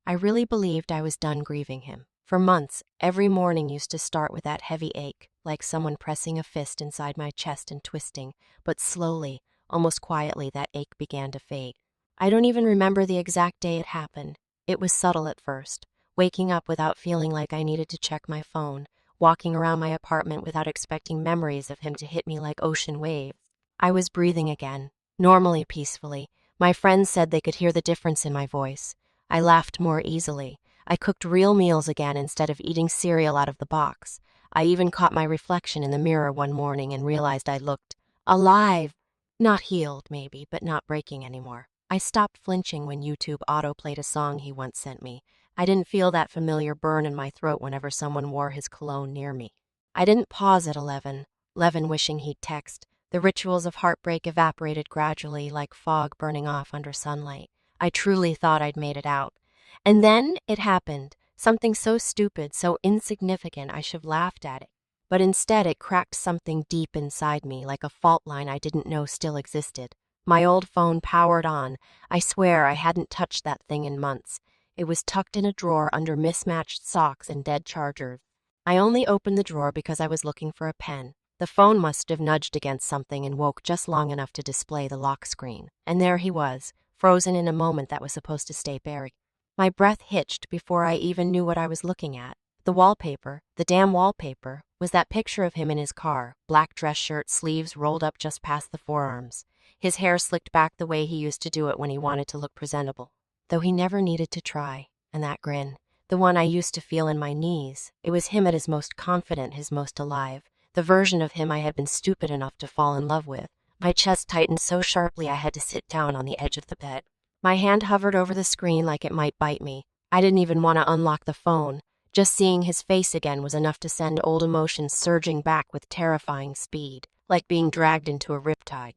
I really believed I was done grieving him. For months, every morning used to start with that heavy ache, like someone pressing a fist inside my chest and twisting, but slowly, almost quietly, that ache began to fade. I don't even remember the exact day it happened. It was subtle at first, waking up without feeling like I needed to check my phone, walking around my apartment without expecting memories of him to hit me like ocean waves. I was breathing again, normally, peacefully. My friends said they could hear the difference in my voice. I laughed more easily. I cooked real meals again instead of eating cereal out of the box. I even caught my reflection in the mirror one morning and realized I looked alive. Not healed, maybe, but not breaking anymore. I stopped flinching when YouTube auto-played a song he once sent me. I didn't feel that familiar burn in my throat whenever someone wore his cologne near me. I didn't pause at 11 wishing he'd text. The rituals of heartbreak evaporated gradually like fog burning off under sunlight. I truly thought I'd made it out. And then it happened. Something so stupid, so insignificant I should have laughed at it. But instead it cracked something deep inside me, like a fault line I didn't know still existed. My old phone powered on. I swear I hadn't touched that thing in months. It was tucked in a drawer under mismatched socks and dead chargers. I only opened the drawer because I was looking for a pen. The phone must have nudged against something and woke just long enough to display the lock screen. And there he was, frozen in a moment that was supposed to stay buried. My breath hitched before I even knew what I was looking at. The wallpaper, the damn wallpaper, was that picture of him in his car, black dress shirt, sleeves rolled up just past the forearms. His hair slicked back the way he used to do it when he wanted to look presentable. Though he never needed to try. And that grin, the one I used to feel in my knees, it was him at his most confident, his most alive. The version of him I had been stupid enough to fall in love with. My chest tightened so sharply I had to sit down on the edge of the bed. My hand hovered over the screen like it might bite me. I didn't even want to unlock the phone. Just seeing his face again was enough to send old emotions surging back with terrifying speed, like being dragged into a riptide.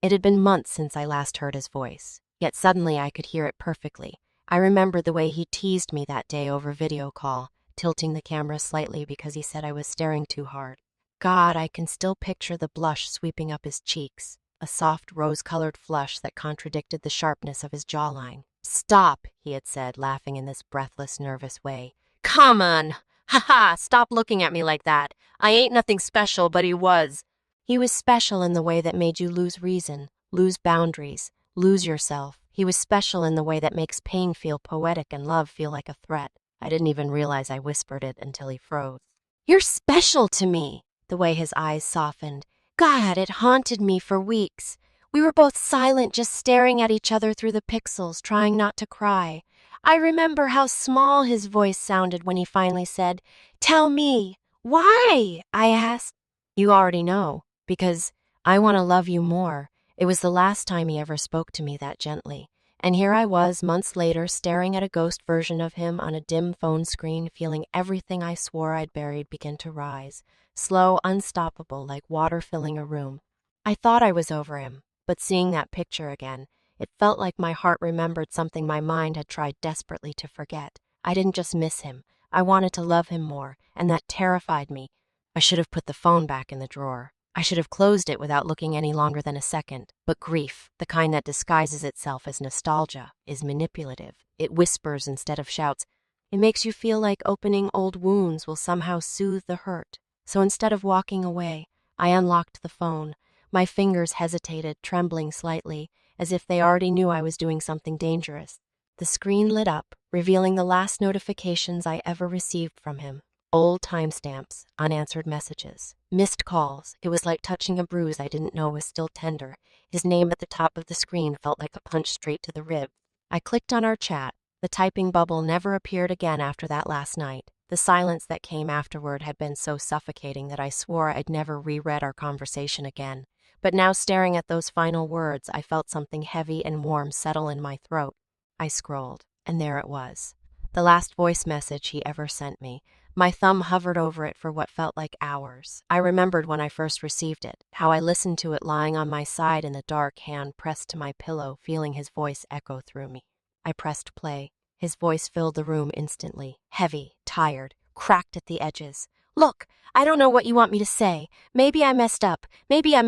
It had been months since I last heard his voice, yet suddenly I could hear it perfectly. I remembered the way he teased me that day over video call, tilting the camera slightly because he said I was staring too hard. God, I can still picture the blush sweeping up his cheeks, a soft rose-colored flush that contradicted the sharpness of his jawline. "Stop," he had said, laughing in this breathless, nervous way. "Come on! Ha-ha! Stop looking at me like that. I ain't nothing special, but he was." He was special in the way that made you lose reason, lose boundaries, lose yourself. He was special in the way that makes pain feel poetic and love feel like a threat. I didn't even realize I whispered it until he froze. "You're special to me." The way his eyes softened. God, it haunted me for weeks. We were both silent, just staring at each other through the pixels, trying not to cry. I remember how small his voice sounded when he finally said, "Tell me, why?" I asked. "You already know, because I want to love you more." It was the last time he ever spoke to me that gently. And here I was, months later, staring at a ghost version of him on a dim phone screen, feeling everything I swore I'd buried begin to rise. Slow, unstoppable, like water filling a room. I thought I was over him, but seeing that picture again, it felt like my heart remembered something my mind had tried desperately to forget. I didn't just miss him. I wanted to love him more, and that terrified me. I should have put the phone back in the drawer. I should have closed it without looking any longer than a second. But grief, the kind that disguises itself as nostalgia, is manipulative. It whispers instead of shouts. It makes you feel like opening old wounds will somehow soothe the hurt. So instead of walking away, I unlocked the phone. My fingers hesitated, trembling slightly, as if they already knew I was doing something dangerous. The screen lit up, revealing the last notifications I ever received from him. Old timestamps, unanswered messages, missed calls. It was like touching a bruise I didn't know was still tender. His name at the top of the screen felt like a punch straight to the rib. I clicked on our chat. The typing bubble never appeared again after that last night. The silence that came afterward had been so suffocating that I swore I'd never reread our conversation again. But now, staring at those final words, I felt something heavy and warm settle in my throat. I scrolled, and there it was. The last voice message he ever sent me. My thumb hovered over it for what felt like hours. I remembered when I first received it, how I listened to it lying on my side in the dark, hand pressed to my pillow, feeling his voice echo through me. I pressed play. His voice filled the room instantly, heavy, tired, cracked at the edges. "Look, I don't know what you want me to say. Maybe I messed up. Maybe I'm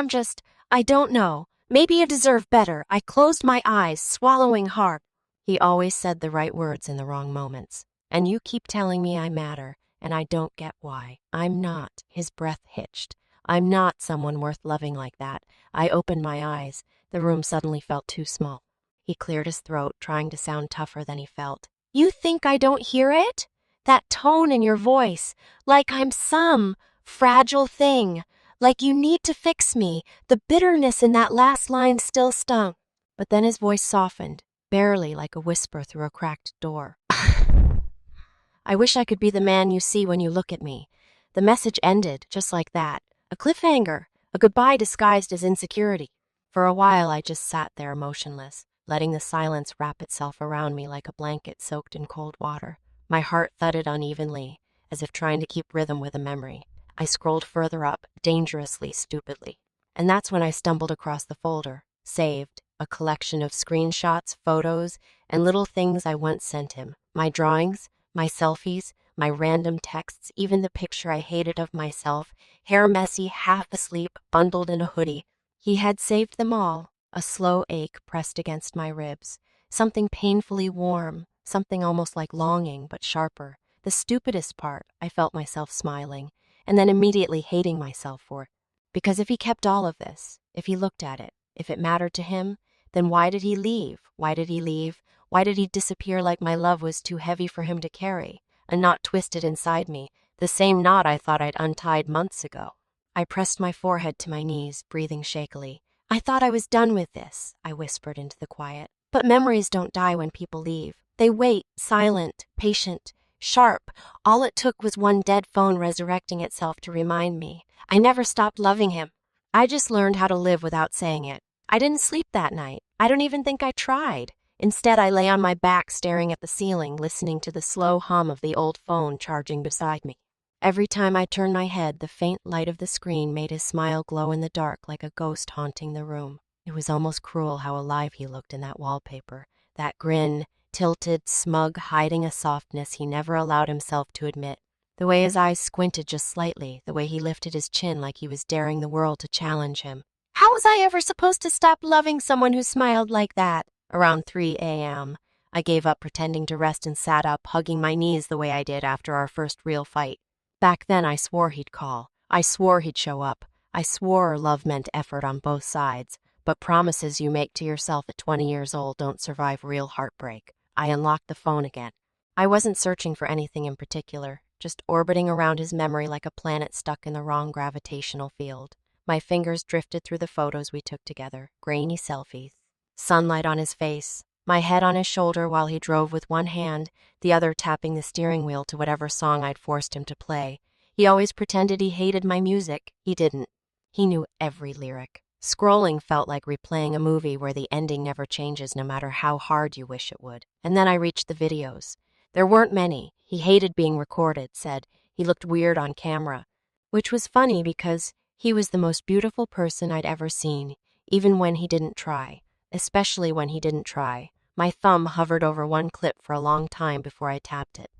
just, I don't know. Maybe I deserve better." I closed my eyes, swallowing hard. He always said the right words in the wrong moments. And you keep telling me I matter, and I don't get why. I'm not. His breath hitched. I'm not someone worth loving like that. I opened my eyes. The room suddenly felt too small. He cleared his throat, trying to sound tougher than he felt. You think I don't hear it? That tone in your voice, like I'm some fragile thing, like you need to fix me. The bitterness in that last line still stung. But then his voice softened, barely, like a whisper through a cracked door. I wish I could be the man you see when you look at me. The message ended, just like that. A cliffhanger, a goodbye disguised as insecurity. For a while I just sat there motionless, letting the silence wrap itself around me like a blanket soaked in cold water. My heart thudded unevenly, as if trying to keep rhythm with a memory. I scrolled further up, dangerously, stupidly. And that's when I stumbled across the folder, saved, a collection of screenshots, photos, and little things I once sent him. My drawings, my selfies, my random texts, even the picture I hated of myself, hair messy, half asleep, bundled in a hoodie. He had saved them all. A slow ache pressed against my ribs. Something painfully warm, something almost like longing, but sharper. The stupidest part, I felt myself smiling, and then immediately hating myself for it. Because if he kept all of this, if he looked at it, if it mattered to him, then why did he leave? Why did he leave? Why did he disappear like my love was too heavy for him to carry? A knot twisted inside me, the same knot I thought I'd untied months ago. I pressed my forehead to my knees, breathing shakily. I thought I was done with this, I whispered into the quiet. But memories don't die when people leave. They wait, silent, patient, sharp. All it took was one dead phone resurrecting itself to remind me. I never stopped loving him. I just learned how to live without saying it. I didn't sleep that night. I don't even think I tried. Instead, I lay on my back staring at the ceiling, listening to the slow hum of the old phone charging beside me. Every time I turned my head, the faint light of the screen made his smile glow in the dark like a ghost haunting the room. It was almost cruel how alive he looked in that wallpaper. That grin, tilted, smug, hiding a softness he never allowed himself to admit. The way his eyes squinted just slightly, the way he lifted his chin like he was daring the world to challenge him. How was I ever supposed to stop loving someone who smiled like that? Around 3 a.m., I gave up pretending to rest and sat up, hugging my knees the way I did after our first real fight. Back then, I swore he'd call. I swore he'd show up. I swore love meant effort on both sides. But promises you make to yourself at 20 years old don't survive real heartbreak. I unlocked the phone again. I wasn't searching for anything in particular, just orbiting around his memory like a planet stuck in the wrong gravitational field. My fingers drifted through the photos we took together, grainy selfies. Sunlight on his face, my head on his shoulder while he drove with one hand, the other tapping the steering wheel to whatever song I'd forced him to play. He always pretended he hated my music. He didn't. He knew every lyric. Scrolling felt like replaying a movie where the ending never changes no matter how hard you wish it would. And then I reached the videos. There weren't many. He hated being recorded, said he looked weird on camera. Which was funny because he was the most beautiful person I'd ever seen, even when he didn't try. Especially when he didn't try. My thumb hovered over one clip for a long time before I tapped it.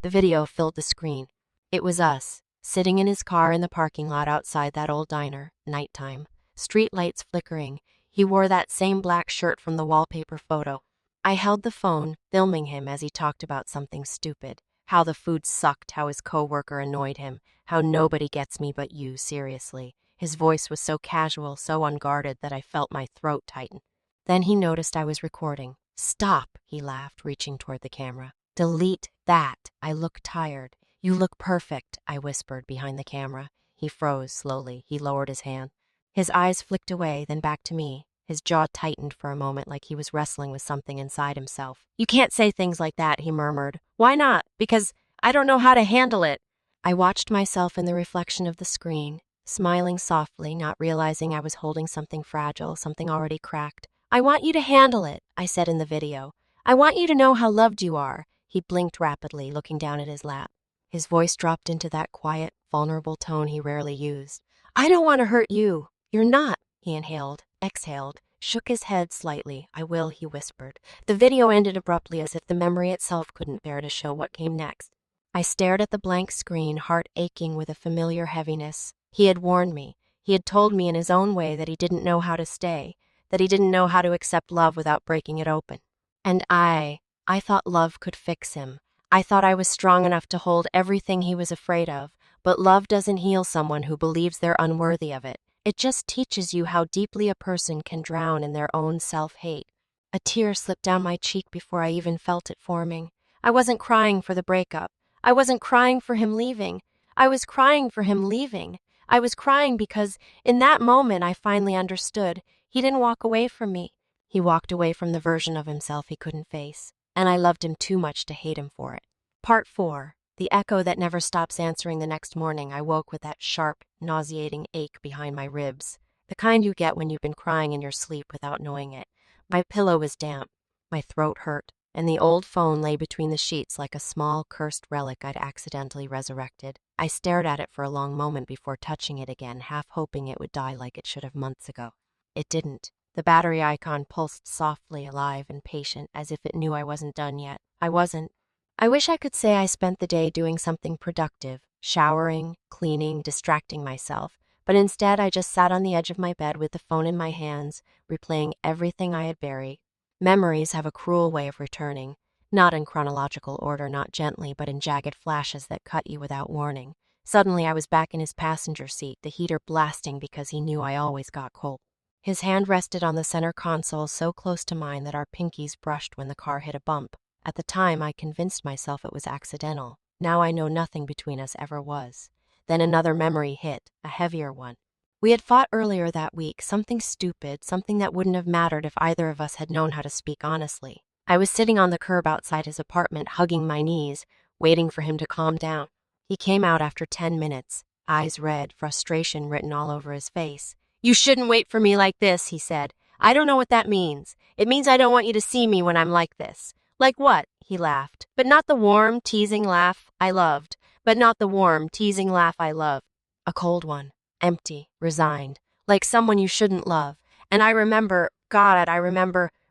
The video filled the screen. It was us, sitting in his car in the parking lot outside that old diner, nighttime. Street lights flickering. He wore that same black shirt from the wallpaper photo. I held the phone, filming him as he talked about something stupid. How the food sucked, how his coworker annoyed him, how nobody gets me but you, seriously. His voice was so casual, so unguarded that I felt my throat tighten. Then he noticed I was recording. Stop, he laughed, reaching toward the camera. Delete that. I look tired. You look perfect, I whispered behind the camera. He froze slowly. He lowered his hand. His eyes flicked away, then back to me. His jaw tightened for a moment like he was wrestling with something inside himself. You can't say things like that, he murmured. Why not? Because I don't know how to handle it. I watched myself in the reflection of the screen, smiling softly, not realizing I was holding something fragile, something already cracked. I want you to handle it, I said in the video. I want you to know how loved you are. He blinked rapidly, looking down at his lap. His voice dropped into that quiet, vulnerable tone he rarely used. I don't want to hurt you. You're not, he inhaled, exhaled, shook his head slightly. I will, he whispered. The video ended abruptly as if the memory itself couldn't bear to show what came next. I stared at the blank screen, heart aching with a familiar heaviness. He had warned me. He had told me in his own way that he didn't know how to stay, that he didn't know how to accept love without breaking it open. And I thought love could fix him. I thought I was strong enough to hold everything he was afraid of, but love doesn't heal someone who believes they're unworthy of it. It just teaches you how deeply a person can drown in their own self-hate. A tear slipped down my cheek before I even felt it forming. I wasn't crying for the breakup. I wasn't crying for him leaving. I was crying for him leaving. I was crying because, in that moment, I finally understood. He didn't walk away from me. He walked away from the version of himself he couldn't face, and I loved him too much to hate him for it. Part 4. The echo that never stops answering. The next morning, I woke with that sharp, nauseating ache behind my ribs, the kind you get when you've been crying in your sleep without knowing it. My pillow was damp, my throat hurt, and the old phone lay between the sheets like a small, cursed relic I'd accidentally resurrected. I stared at it for a long moment before touching it again, half hoping it would die like it should have months ago. It didn't. The battery icon pulsed softly, alive and patient, as if it knew I wasn't done yet. I wasn't. I wish I could say I spent the day doing something productive, showering, cleaning, distracting myself, but instead I just sat on the edge of my bed with the phone in my hands, replaying everything I had buried. Memories have a cruel way of returning, not in chronological order, not gently, but in jagged flashes that cut you without warning. Suddenly I was back in his passenger seat, the heater blasting because he knew I always got cold. His hand rested on the center console so close to mine that our pinkies brushed when the car hit a bump. At the time, I convinced myself it was accidental. Now I know nothing between us ever was. Then another memory hit, a heavier one. We had fought earlier that week, something stupid, something that wouldn't have mattered if either of us had known how to speak honestly. I was sitting on the curb outside his apartment, hugging my knees, waiting for him to calm down. He came out after 10 minutes, eyes red, frustration written all over his face. "You shouldn't wait for me like this," he said. "I don't know what that means. It means I don't want you to see me when I'm like this." "Like what?" he laughed. But not the warm, teasing laugh I loved. But not the warm, teasing laugh I loved. A cold one, empty, resigned, like someone you shouldn't love. And I remember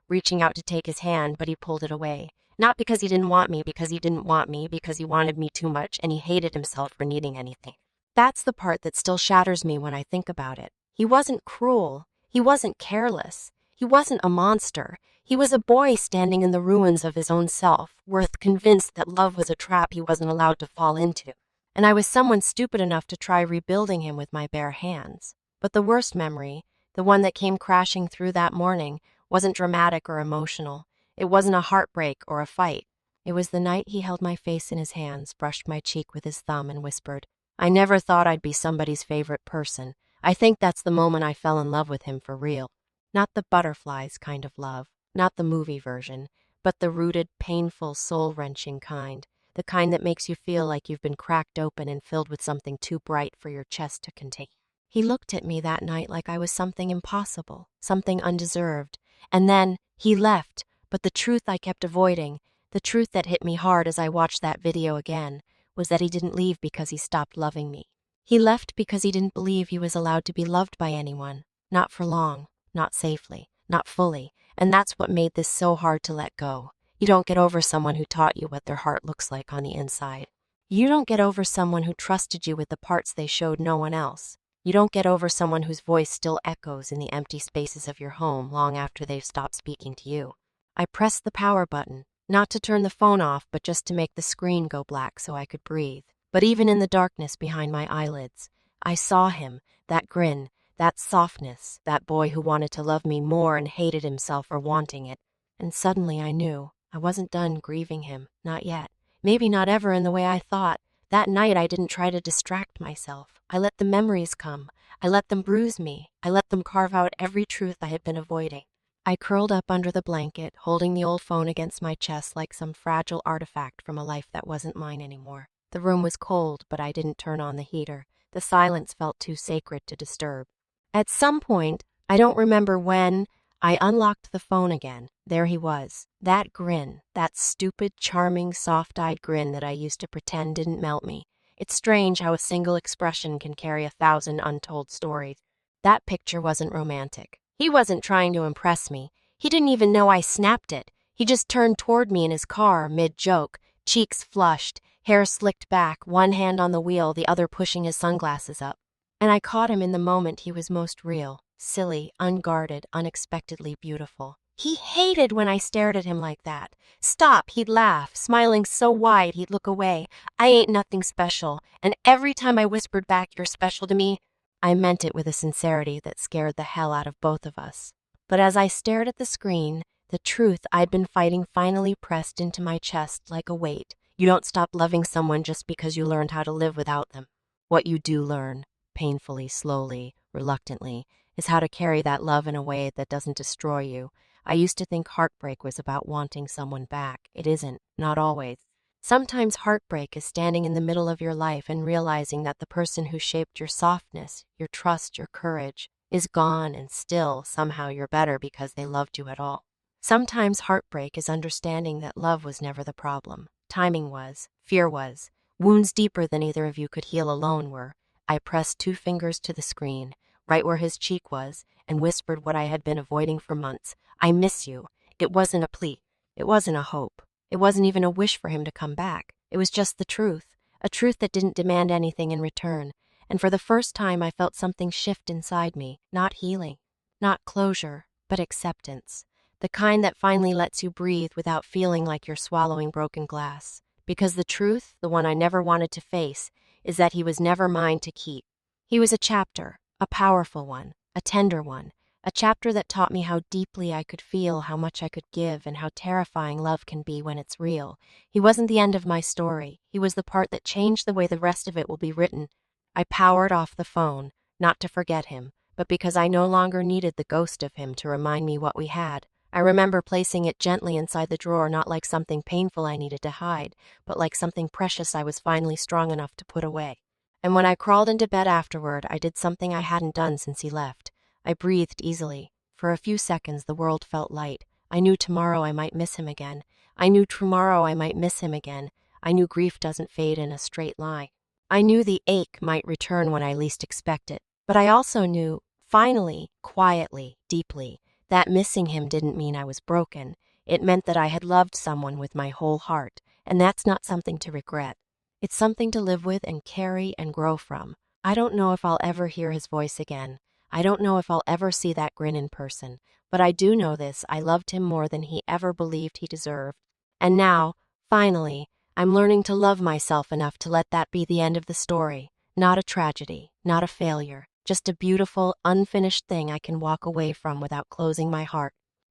reaching out to take his hand, but he pulled it away. Not because he didn't want me, because he didn't want me, because he wanted me too much, and he hated himself for needing anything. That's the part that still shatters me when I think about it. He wasn't cruel. He wasn't careless. He wasn't a monster. He was a boy standing in the ruins of his own self, convinced that love was a trap he wasn't allowed to fall into. And I was someone stupid enough to try rebuilding him with my bare hands. But the worst memory, the one that came crashing through that morning, wasn't dramatic or emotional. It wasn't a heartbreak or a fight. It was the night he held my face in his hands, brushed my cheek with his thumb, and whispered, "I never thought I'd be somebody's favorite person. I think that's the moment I fell in love with him for real." Not the butterflies kind of love, not the movie version, but the rooted, painful, soul-wrenching kind, the kind that makes you feel like you've been cracked open and filled with something too bright for your chest to contain. He looked at me that night like I was something impossible, something undeserved. And then he left, but the truth I kept avoiding, the truth that hit me hard as I watched that video again, was that he didn't leave because he stopped loving me. He left because he didn't believe he was allowed to be loved by anyone. Not for long, not safely, not fully. And that's what made this so hard to let go. You don't get over someone who taught you what their heart looks like on the inside. You don't get over someone who trusted you with the parts they showed no one else. You don't get over someone whose voice still echoes in the empty spaces of your home long after they've stopped speaking to you. I pressed the power button, not to turn the phone off, but just to make the screen go black so I could breathe. But even in the darkness behind my eyelids, I saw him, that grin, that softness, that boy who wanted to love me more and hated himself for wanting it. And suddenly I knew I wasn't done grieving him, not yet. Maybe not ever in the way I thought. That night I didn't try to distract myself. I let the memories come. I let them bruise me. I let them carve out every truth I had been avoiding. I curled up under the blanket, holding the old phone against my chest like some fragile artifact from a life that wasn't mine anymore. The room was cold, but I didn't turn on the heater. The silence felt too sacred to disturb. At some point, I don't remember when, I unlocked the phone again. There he was. That grin, that stupid, charming, soft-eyed grin that I used to pretend didn't melt me. It's strange how a single expression can carry 1,000 untold stories. That picture wasn't romantic. He wasn't trying to impress me. He didn't even know I snapped it. He just turned toward me in his car, mid-joke, cheeks flushed, hair slicked back, one hand on the wheel, the other pushing his sunglasses up. And I caught him in the moment he was most real, silly, unguarded, unexpectedly beautiful. He hated when I stared at him like that. Stop, he'd laugh, smiling so wide he'd look away. I ain't nothing special, and every time I whispered back, "You're special to me," I meant it with a sincerity that scared the hell out of both of us. But as I stared at the screen, the truth I'd been fighting finally pressed into my chest like a weight. You don't stop loving someone just because you learned how to live without them. What you do learn, painfully, slowly, reluctantly, is how to carry that love in a way that doesn't destroy you. I used to think heartbreak was about wanting someone back. It isn't, not always. Sometimes heartbreak is standing in the middle of your life and realizing that the person who shaped your softness, your trust, your courage, is gone, and still, somehow, you're better because they loved you at all. Sometimes heartbreak is understanding that love was never the problem. Timing was, fear was, wounds deeper than either of you could heal alone were. I pressed 2 fingers to the screen, right where his cheek was, and whispered what I had been avoiding for months. "I miss you." It wasn't a plea. It wasn't a hope. It wasn't even a wish for him to come back. It was just the truth, a truth that didn't demand anything in return. And for the first time, I felt something shift inside me, not healing, not closure, but acceptance. The kind that finally lets you breathe without feeling like you're swallowing broken glass. Because the truth, the one I never wanted to face, is that he was never mine to keep. He was a chapter, a powerful one, a tender one, a chapter that taught me how deeply I could feel, how much I could give, and how terrifying love can be when it's real. He wasn't the end of my story. He was the part that changed the way the rest of it will be written. I powered off the phone, not to forget him, but because I no longer needed the ghost of him to remind me what we had. I remember placing it gently inside the drawer, not like something painful I needed to hide, but like something precious I was finally strong enough to put away. And when I crawled into bed afterward, I did something I hadn't done since he left. I breathed easily. For a few seconds, the world felt light. I knew tomorrow I might miss him again. I knew tomorrow I might miss him again. I knew grief doesn't fade in a straight line. I knew the ache might return when I least expect it. But I also knew, finally, quietly, deeply, that missing him didn't mean I was broken. It meant that I had loved someone with my whole heart, and that's not something to regret. It's something to live with and carry and grow from. I don't know if I'll ever hear his voice again. I don't know if I'll ever see that grin in person, but I do know this: I loved him more than he ever believed he deserved. And now, finally, I'm learning to love myself enough to let that be the end of the story. Not a tragedy, not a failure, just a beautiful, unfinished thing I can walk away from without closing my heart.